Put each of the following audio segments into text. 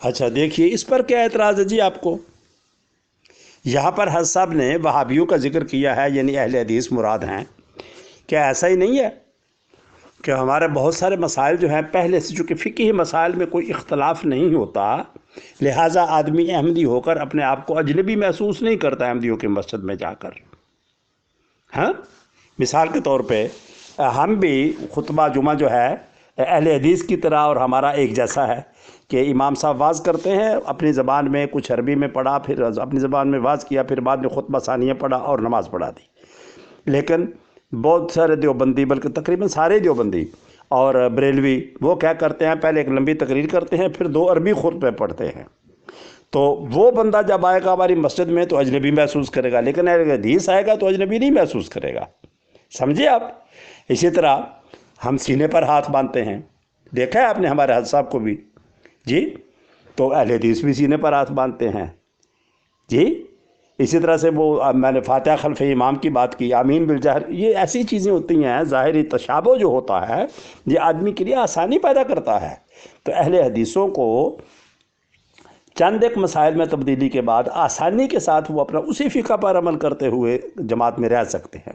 اچھا دیکھیے اس پر کیا اعتراض ہے جی آپ کو؟ یہاں پر حضرت صاحب نے وہابیوں کا ذکر کیا ہے، یعنی اہل حدیث مراد ہیں۔ کیا ایسا ہی نہیں ہے کہ ہمارے بہت سارے مسائل جو ہیں پہلے سے، چونکہ فقہی مسائل میں کوئی اختلاف نہیں ہوتا، لہٰذا آدمی احمدی ہو کر اپنے آپ کو اجنبی محسوس نہیں کرتا احمدیوں کی مسجد میں جا کر۔ ہاں، مثال کے طور پہ ہم بھی خطبہ جمعہ جو ہے اہل حدیث کی طرح اور ہمارا ایک جیسا ہے کہ امام صاحب واز کرتے ہیں اپنی زبان میں، کچھ عربی میں پڑھا، پھر اپنی زبان میں واز کیا، پھر بعد میں خطبہ ثانیہ پڑھا اور نماز پڑھا دی۔ لیکن بہت سارے دیوبندی، بلکہ تقریباً سارے دیوبندی اور بریلوی، وہ کیا کرتے ہیں، پہلے ایک لمبی تقریر کرتے ہیں، پھر 2 عربی خطبے پڑھتے ہیں۔ تو وہ بندہ جب آئے گا ہماری مسجد میں تو اجنبی محسوس کرے گا، لیکن اگر حدیث آئے گا تو اجنبی نہیں محسوس کرے گا۔ سمجھے آپ؟ اسی طرح ہم سینے پر ہاتھ باندھتے ہیں، دیکھا ہے آپ نے ہمارے حضرت صاحب کو بھی جی، تو اہل حدیث بھی سینے پر ہاتھ باندھتے ہیں جی۔ اسی طرح سے وہ میں نے فاتحہ خلف امام کی بات کی، آمین بالجہر، یہ ایسی چیزیں ہوتی ہیں، ظاہری تشابہ جو ہوتا ہے یہ آدمی کے لیے آسانی پیدا کرتا ہے۔ تو اہل حدیثوں کو چند ایک مسائل میں تبدیلی کے بعد آسانی کے ساتھ وہ اپنا اسی فقہ پر عمل کرتے ہوئے جماعت میں رہ سکتے ہیں۔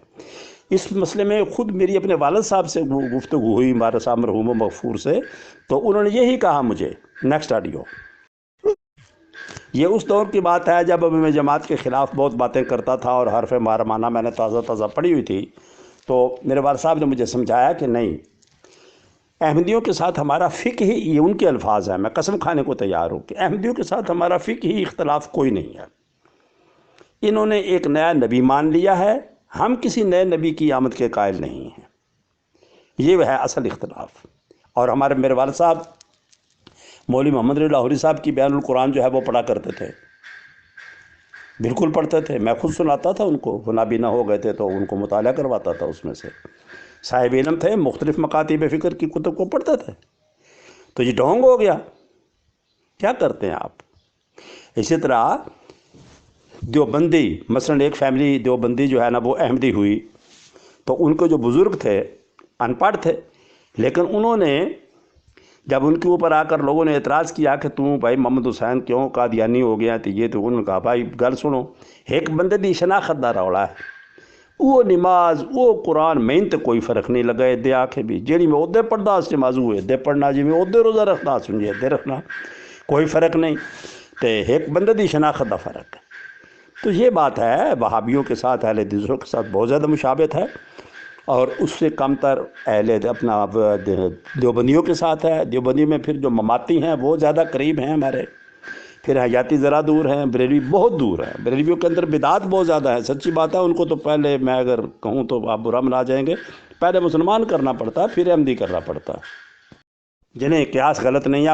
اس مسئلے میں خود میری اپنے والد صاحب سے گفتگو ہوئی، ہمارے صاحب مرحوم و مغفور سے، تو انہوں نے یہی کہا مجھے۔ Next audio. یہ اس دور کی بات ہے جب ابھی میں جماعت کے خلاف بہت باتیں کرتا تھا اور حرف مارمانہ میں نے تازہ تازہ پڑھی ہوئی تھی، تو میرے والد صاحب نے مجھے سمجھایا کہ نہیں، احمدیوں کے ساتھ ہمارا فقہ ہی، یہ ان کے الفاظ ہیں، میں قسم کھانے کو تیار ہوں کہ احمدیوں کے ساتھ ہمارا فقہ ہی اختلاف کوئی نہیں ہے۔ انہوں نے ایک نیا نبی مان لیا ہے، ہم کسی نئے نبی کی آمد کے قائل نہیں ہیں، یہ ہے اصل اختلاف۔ اور ہمارے میرے والد صاحب مولوی محمد رضا لاہوری صاحب کی بیان القرآن جو ہے وہ پڑھا کرتے تھے، بالکل پڑھتے تھے، میں خود سناتا تھا ان کو، وہ نابینا ہو گئے تھے تو ان کو مطالعہ کرواتا تھا، اس میں سے صاحب علم تھے، مختلف مکاتب فکر کی کتب کو پڑھتے تھے۔ تو یہ ڈھونگ ہو گیا، کیا کرتے ہیں آپ؟ اسی طرح دیوبندی، مثلا ایک فیملی دیوبندی جو ہے نا وہ احمدی ہوئی، تو ان کے جو بزرگ تھے ان پڑھ تھے، لیکن انہوں نے جب ان کے اوپر آ کر لوگوں نے اعتراض کیا کہ تم بھائی محمد حسین کیوں قادیانی ہو گیا، تو یہ تو انہوں نے کہا بھائی گل سنو، ایک بندے دی شناخت دا رولا ہے، وہ نماز وہ قرآن میں تو کوئی فرق نہیں لگا ادے آکھے بھی، جیڑی میں ادے پڑھدا اس نماز ہوئے ادے پڑھنا، جی میں ادے روزہ رکھنا سنجے ادے رکھنا، کوئی فرق نہیں، تے ایک بندے دی شناخت دا فرق ہے۔ تو یہ بات ہے، وہابیوں کے ساتھ اہل حدیثوں کے ساتھ بہت زیادہ مشابہت ہے، اور اس سے کم تر اپنا دیوبندیوں کے ساتھ ہے۔ دیوبندی میں پھر جو مماتی ہیں وہ زیادہ قریب ہیں ہمارے، پھر حیاتی ذرا دور ہیں، بریلوی بہت دور ہیں، بریلویوں کے اندر بدعات بہت زیادہ ہے، سچی بات ہے۔ ان کو تو پہلے میں اگر کہوں تو آپ برا منا جائیں گے، پہلے مسلمان کرنا پڑتا ہے، پھر احمدی کرنا پڑتا ہے، جنہیں قیاس غلط نہیں ہے۔